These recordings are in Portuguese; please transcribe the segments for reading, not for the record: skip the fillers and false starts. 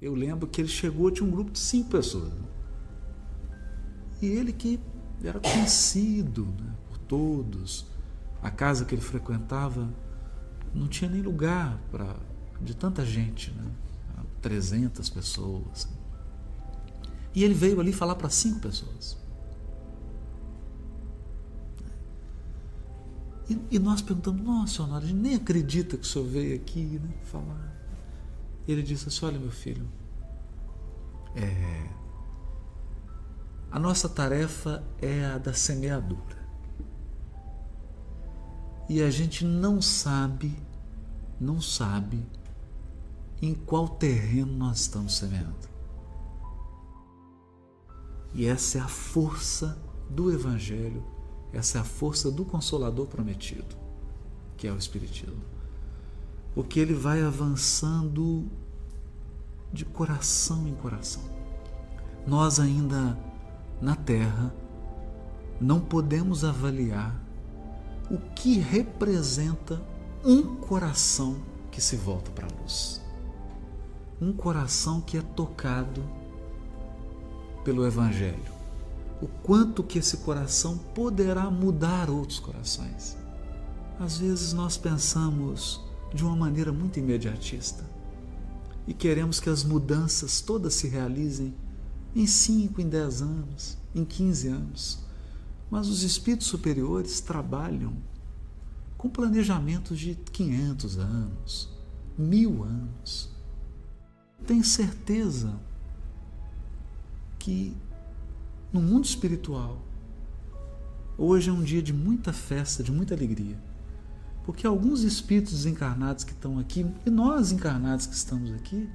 Eu lembro que ele chegou, tinha um grupo de 5 pessoas. E ele que era conhecido, né, por todos. A casa que ele frequentava não tinha nem lugar de tanta gente, né? 300 pessoas. E ele veio ali falar para 5 pessoas. E nós perguntamos: nossa, senhora, a gente nem acredita que o senhor veio aqui, né, falar. E ele disse assim: olha, meu filho, a nossa tarefa é a da semeadura. E a gente não sabe em qual terreno nós estamos semeando. E essa é a força do Evangelho, essa é a força do Consolador prometido, que é o Espiritismo. Porque ele vai avançando de coração em coração. Nós ainda na Terra não podemos avaliar o que representa um coração que se volta para a luz. Um coração que é tocado pelo Evangelho. O quanto que esse coração poderá mudar outros corações. Às vezes nós pensamos de uma maneira muito imediatista e queremos que as mudanças todas se realizem em 5, em 10 anos, em 15 anos. Mas os espíritos superiores trabalham com planejamentos de 500 anos, 1000 anos. Tenho certeza que no mundo espiritual, hoje é um dia de muita festa, de muita alegria, porque alguns espíritos desencarnados que estão aqui, e nós encarnados que estamos aqui,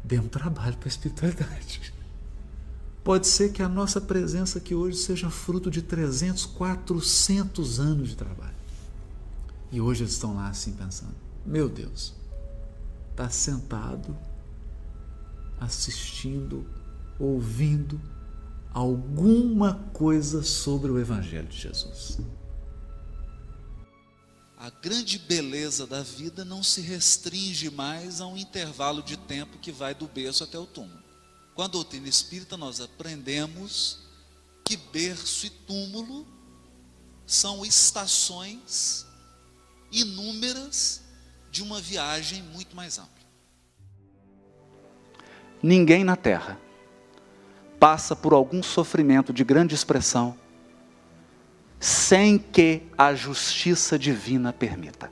demos trabalho para a espiritualidade. Pode ser que a nossa presença aqui hoje seja fruto de 300, 400 anos de trabalho. E hoje eles estão lá assim pensando: meu Deus, está sentado, assistindo, ouvindo alguma coisa sobre o Evangelho de Jesus. A grande beleza da vida não se restringe mais a um intervalo de tempo que vai do berço até o túmulo. Com a doutrina espírita nós aprendemos que berço e túmulo são estações inúmeras de uma viagem muito mais ampla. Ninguém na Terra passa por algum sofrimento de grande expressão sem que a justiça divina permita.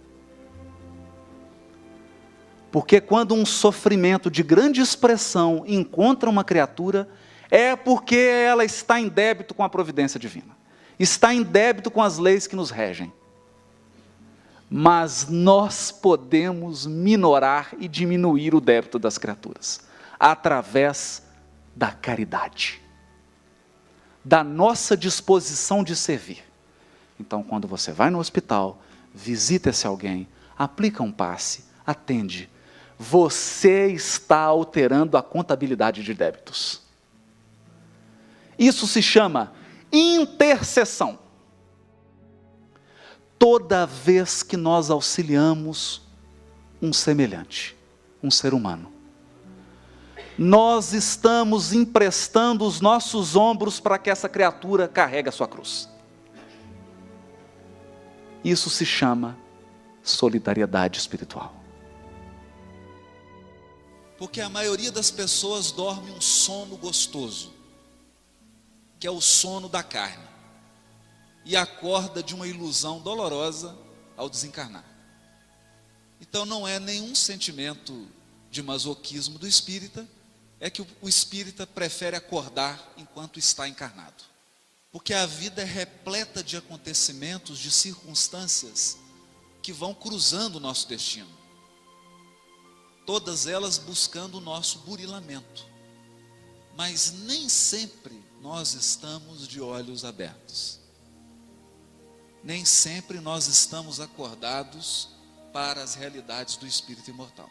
Porque quando um sofrimento de grande expressão encontra uma criatura, é porque ela está em débito com a providência divina, está em débito com as leis que nos regem. Mas nós podemos minorar e diminuir o débito das criaturas através da caridade, da nossa disposição de servir. Então, quando você vai no hospital, visita esse alguém, aplica um passe, atende, você está alterando a contabilidade de débitos. Isso se chama intercessão. Toda vez que nós auxiliamos um semelhante, um ser humano, nós estamos emprestando os nossos ombros para que essa criatura carregue a sua cruz. Isso se chama solidariedade espiritual. Porque a maioria das pessoas dorme um sono gostoso, que é o sono da carne, e acorda de uma ilusão dolorosa ao desencarnar. Então não é nenhum sentimento de masoquismo do espírita, é que o espírita prefere acordar enquanto está encarnado. Porque a vida é repleta de acontecimentos, de circunstâncias que vão cruzando o nosso destino. Todas elas buscando o nosso burilamento. Mas nem sempre nós estamos de olhos abertos. Nem sempre nós estamos acordados para as realidades do espírito imortal.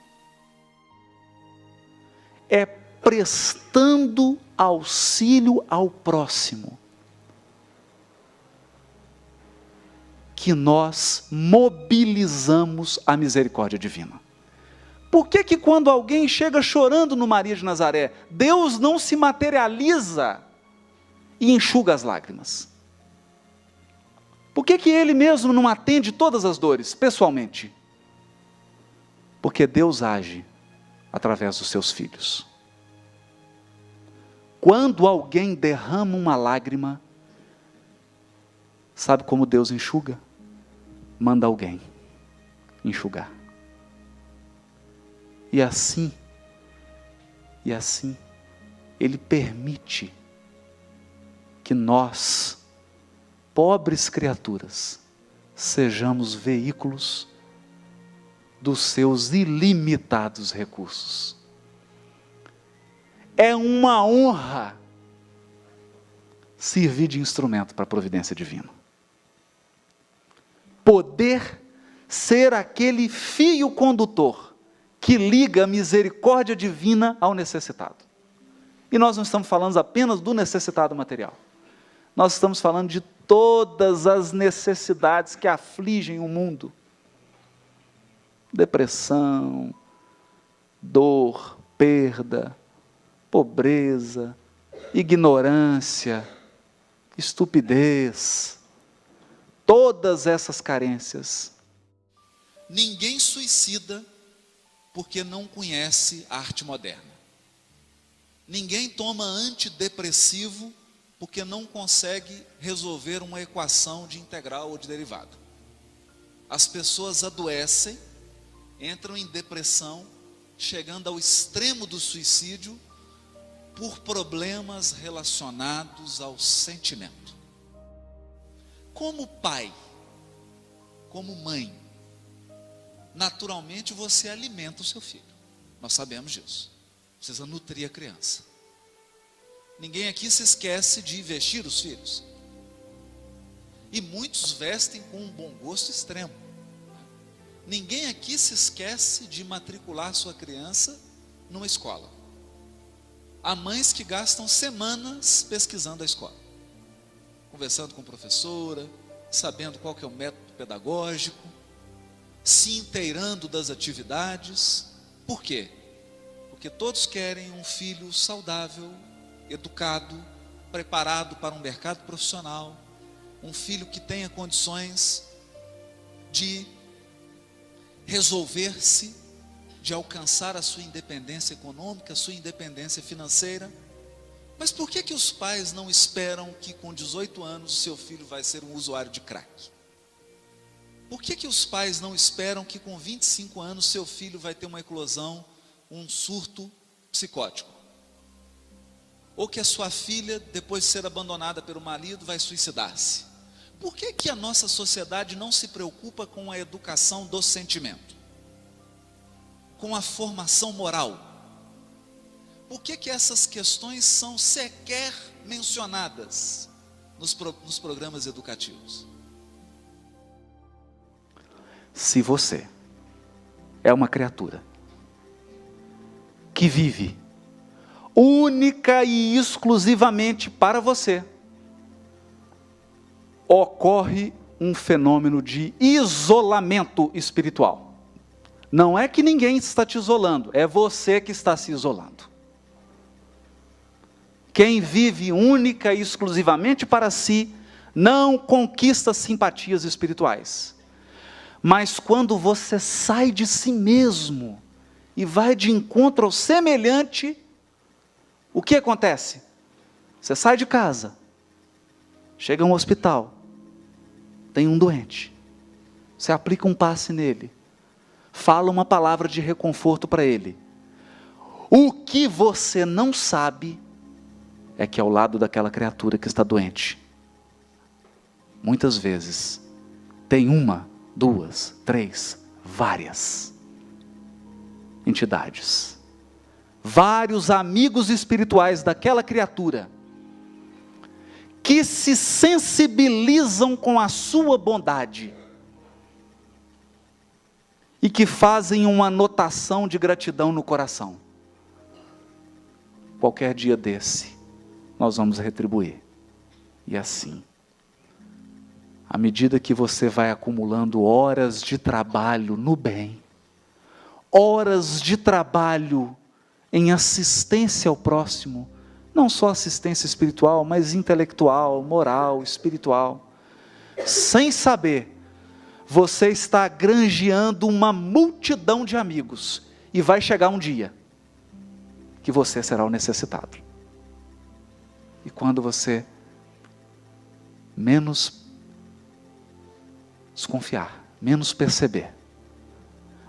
É prestando auxílio ao próximo que nós mobilizamos a misericórdia divina. Por que que quando alguém chega chorando no Maria de Nazaré, Deus não se materializa e enxuga as lágrimas? Por que que Ele mesmo não atende todas as dores, pessoalmente? Porque Deus age através dos seus filhos. Quando alguém derrama uma lágrima, sabe como Deus enxuga? Manda alguém enxugar. E assim, Ele permite que nós, pobres criaturas, sejamos veículos dos seus ilimitados recursos. É uma honra servir de instrumento para a providência divina. Poder ser aquele fio condutor que liga a misericórdia divina ao necessitado. E nós não estamos falando apenas do necessitado material. Nós estamos falando de todas as necessidades que afligem o mundo. Depressão, dor, perda, pobreza, ignorância, estupidez, todas essas carências. Ninguém suicida porque não conhece a arte moderna. Ninguém toma antidepressivo porque não consegue resolver uma equação de integral ou de derivado. As pessoas adoecem, entram em depressão, chegando ao extremo do suicídio, por problemas relacionados ao sentimento. Como pai, como mãe, naturalmente você alimenta o seu filho. Nós sabemos disso. Precisa nutrir a criança. Ninguém aqui se esquece de vestir os filhos. E muitos vestem com um bom gosto extremo. Ninguém aqui se esquece de matricular sua criança numa escola. Há mães que gastam semanas pesquisando a escola, conversando com a professora, sabendo qual que é o método pedagógico, se inteirando das atividades. Por quê? Porque todos querem um filho saudável, educado, preparado para um mercado profissional, um filho que tenha condições de resolver-se, de alcançar a sua independência econômica, a sua independência financeira. Mas por que os pais não esperam que com 18 anos o seu filho vai ser um usuário de crack? Por que os pais não esperam que com 25 anos seu filho vai ter uma eclosão, um surto psicótico? Ou que a sua filha, depois de ser abandonada pelo marido, vai suicidar-se? Por que a nossa sociedade não se preocupa com a educação do sentimento? Com a formação moral? Por que essas questões são sequer mencionadas nos programas educativos? Se você é uma criatura que vive única e exclusivamente para você, ocorre um fenômeno de isolamento espiritual. Não é que ninguém está te isolando, é você que está se isolando. Quem vive única e exclusivamente para si, não conquista simpatias espirituais. Mas quando você sai de si mesmo e vai de encontro ao semelhante, o que acontece? Você sai de casa, chega a um hospital, tem um doente, você aplica um passe nele, fala uma palavra de reconforto para ele. O que você não sabe é que ao lado daquela criatura que está doente, muitas vezes, tem uma, duas, três, várias entidades, vários amigos espirituais daquela criatura, que se sensibilizam com a sua bondade, e que fazem uma anotação de gratidão no coração. Qualquer dia desse, nós vamos retribuir. E assim, à medida que você vai acumulando horas de trabalho no bem, horas de trabalho em assistência ao próximo, não só assistência espiritual, mas intelectual, moral, espiritual, sem saber, você está granjeando uma multidão de amigos, e vai chegar um dia que você será o necessitado. E quando você menos desconfiar, menos perceber,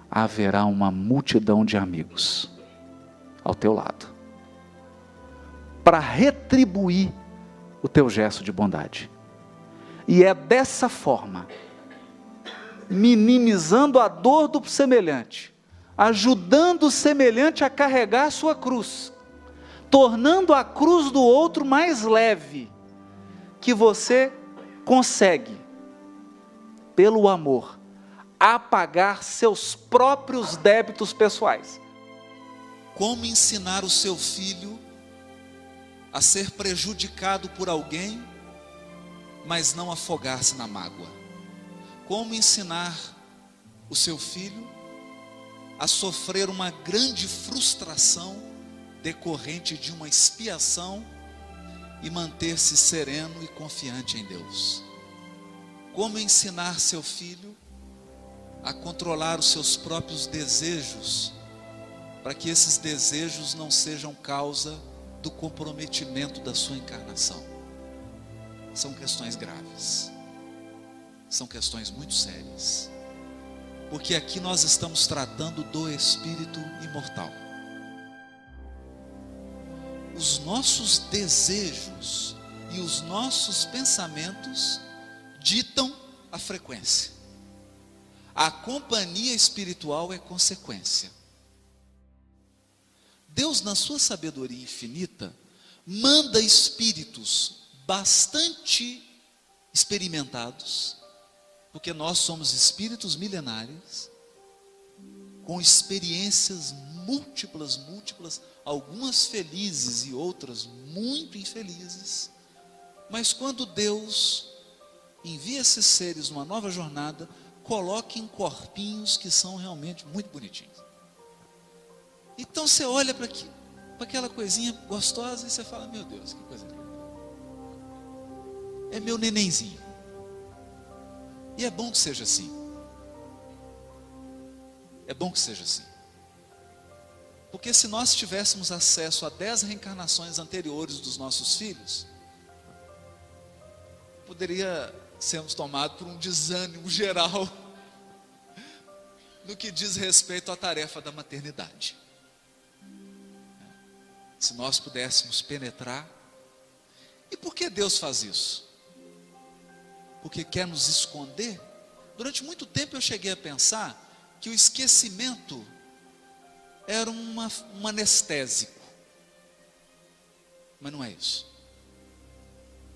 haverá uma multidão de amigos ao teu lado, para retribuir o teu gesto de bondade. E é dessa forma, minimizando a dor do semelhante, ajudando o semelhante a carregar a sua cruz, tornando a cruz do outro mais leve, que você consegue, pelo amor, apagar seus próprios débitos pessoais. Como ensinar o seu filho a ser prejudicado por alguém, mas não afogar-se na mágoa? Como ensinar o seu filho a sofrer uma grande frustração decorrente de uma expiação e manter-se sereno e confiante em Deus? Como ensinar seu filho a controlar os seus próprios desejos, para que esses desejos não sejam causa do comprometimento da sua encarnação? São questões graves, são questões muito sérias, porque aqui nós estamos tratando do espírito imortal. Os nossos desejos e os nossos pensamentos ditam a frequência. A companhia espiritual é consequência. Deus, na sua sabedoria infinita, manda espíritos bastante experimentados, porque nós somos espíritos milenares, com experiências múltiplas, algumas felizes e outras muito infelizes. Mas quando Deus envia esses seres numa nova jornada, coloca em corpinhos que são realmente muito bonitinhos. Então você olha para aquela coisinha gostosa e você fala: meu Deus, que coisa linda. É meu nenenzinho. E é bom que seja assim. É bom que seja assim. Porque se nós tivéssemos acesso a 10 reencarnações anteriores dos nossos filhos, poderia sermos tomados por um desânimo geral no que diz respeito à tarefa da maternidade. Se nós pudéssemos penetrar. E por que Deus faz isso? Porque quer nos esconder? Durante muito tempo eu cheguei a pensar que o esquecimento era um anestésico. Mas não é isso.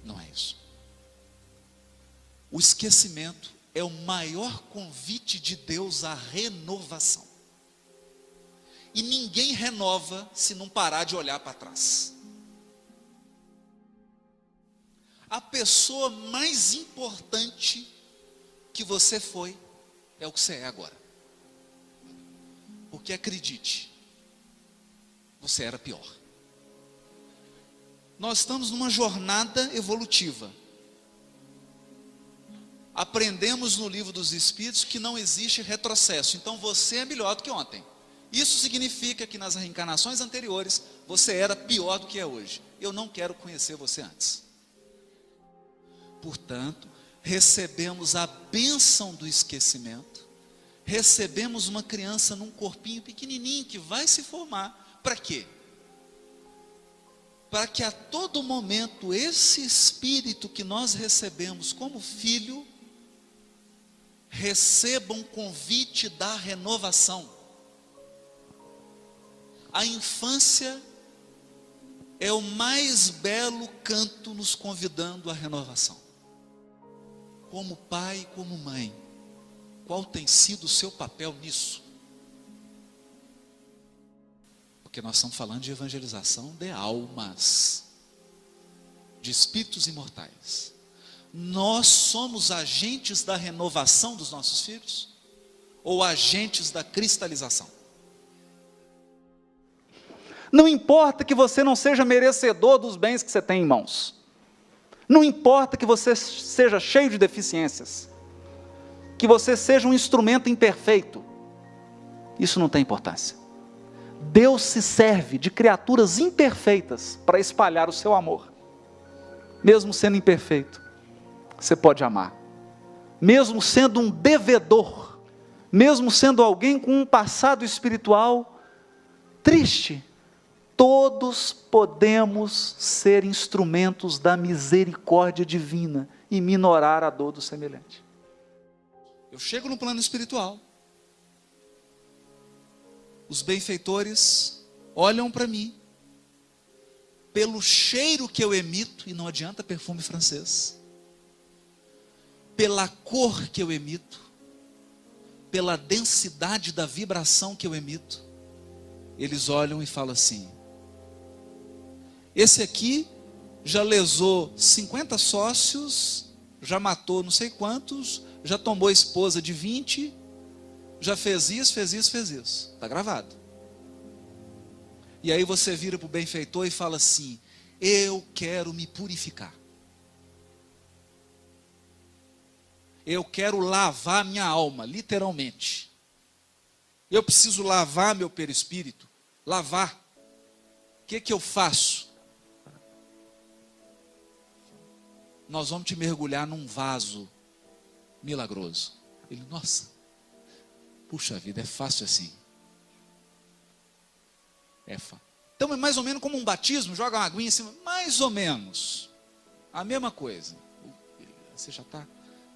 Não é isso. O esquecimento é o maior convite de Deus à renovação. E ninguém renova se não parar de olhar para trás. A pessoa mais importante que você foi é o que você é agora. Porque acredite, você era pior. Nós estamos numa jornada evolutiva. Aprendemos no livro dos Espíritos que não existe retrocesso. Então você é melhor do que ontem. Isso significa que nas reencarnações anteriores você era pior do que é hoje. Eu não quero conhecer você antes. Portanto, recebemos a bênção do esquecimento. Recebemos uma criança num corpinho pequenininho que vai se formar. Para quê? Para que a todo momento esse espírito que nós recebemos como filho receba um convite da renovação. A infância é o mais belo canto nos convidando à renovação. Como pai e como mãe, qual tem sido o seu papel nisso? Porque nós estamos falando de evangelização de almas, de espíritos imortais. Nós somos agentes da renovação dos nossos filhos? Ou agentes da cristalização? Não importa que você não seja merecedor dos bens que você tem em mãos. Não importa que você seja cheio de deficiências. Que você seja um instrumento imperfeito. Isso não tem importância. Deus se serve de criaturas imperfeitas para espalhar o seu amor. Mesmo sendo imperfeito, você pode amar. Mesmo sendo um devedor, mesmo sendo alguém com um passado espiritual triste, todos podemos ser instrumentos da misericórdia divina e minorar a dor do semelhante. Eu chego no plano espiritual. Os benfeitores olham para mim, pelo cheiro que eu emito, e não adianta perfume francês, pela cor que eu emito, pela densidade da vibração que eu emito, eles olham e falam assim: esse aqui já lesou 50 sócios, já matou não sei quantos, já tombou a esposa de 20, já fez isso, fez isso, fez isso. Está gravado. E aí você vira para o benfeitor e fala assim: eu quero me purificar. Eu quero lavar minha alma, literalmente. Eu preciso lavar meu perispírito. Lavar. O que eu faço? Nós vamos te mergulhar num vaso milagroso. Ele, nossa, puxa vida, é fácil assim. Então é mais ou menos como um batismo, joga uma aguinha em cima, mais ou menos. A mesma coisa. Você já está,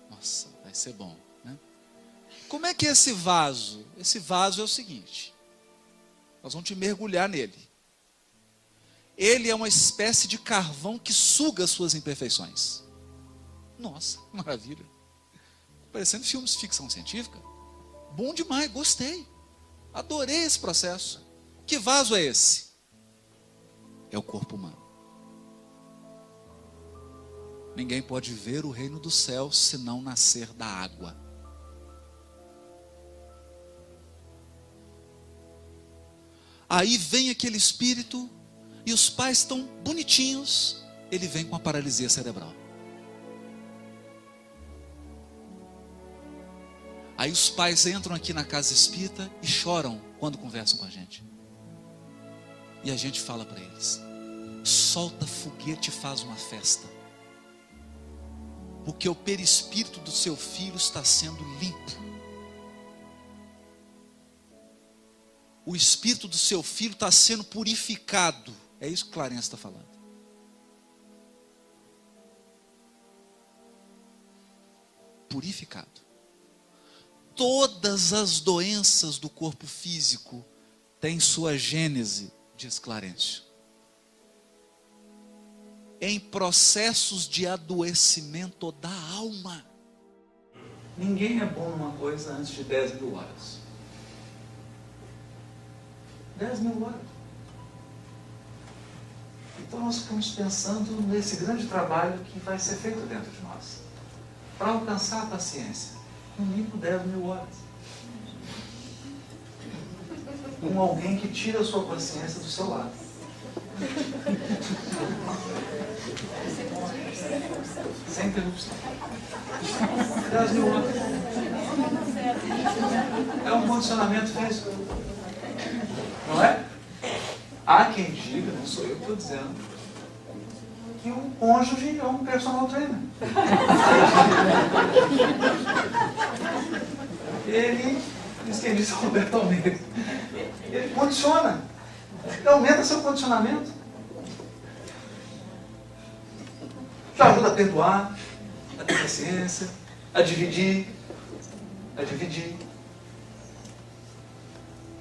nossa, vai ser bom, né? Como é que é esse vaso? Esse vaso é o seguinte, nós vamos te mergulhar nele. Ele é uma espécie de carvão que suga as suas imperfeições. Nossa, maravilha. Parecendo filmes de ficção científica. Bom demais, gostei. Adorei esse processo. Que vaso é esse? É o corpo humano. Ninguém pode ver o reino dos céus se não nascer da água. Aí vem aquele espírito e os pais estão bonitinhos, ele vem com a paralisia cerebral. Aí os pais entram aqui na casa espírita e choram quando conversam com a gente. E a gente fala para eles: solta foguete e faz uma festa. Porque o perispírito do seu filho está sendo limpo. O espírito do seu filho está sendo purificado. É isso que Clarence está falando. Purificado. Todas as doenças do corpo físico têm sua gênese, diz Clarencio, em processos de adoecimento da alma. Ninguém é bom numa coisa antes de 10.000 horas. 10.000 horas. Então nós ficamos pensando nesse grande trabalho que vai ser feito dentro de nós, para alcançar a paciência, no mínimo 10.000 horas. Com alguém que tira a sua paciência do seu lado. Sem interrupção. 10.000 horas. É um condicionamento físico. Não é? Há quem diga, não sou eu que estou dizendo, que um cônjuge é um personal trainer. Ele, diz quem disse, Roberto Almeida, ele condiciona. Ele aumenta seu condicionamento. Te ajuda a perdoar, a ter paciência, a dividir,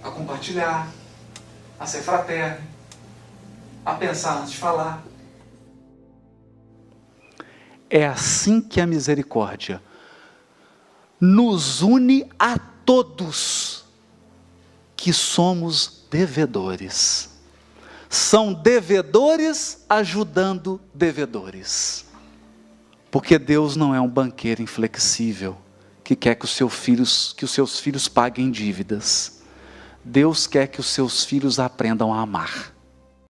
a compartilhar, a ser fraterno, a pensar antes de falar. É assim que a misericórdia nos une a todos que somos devedores. São devedores ajudando devedores. Porque Deus não é um banqueiro inflexível que quer que os seus filhos paguem dívidas. Deus quer que os seus filhos aprendam a amar.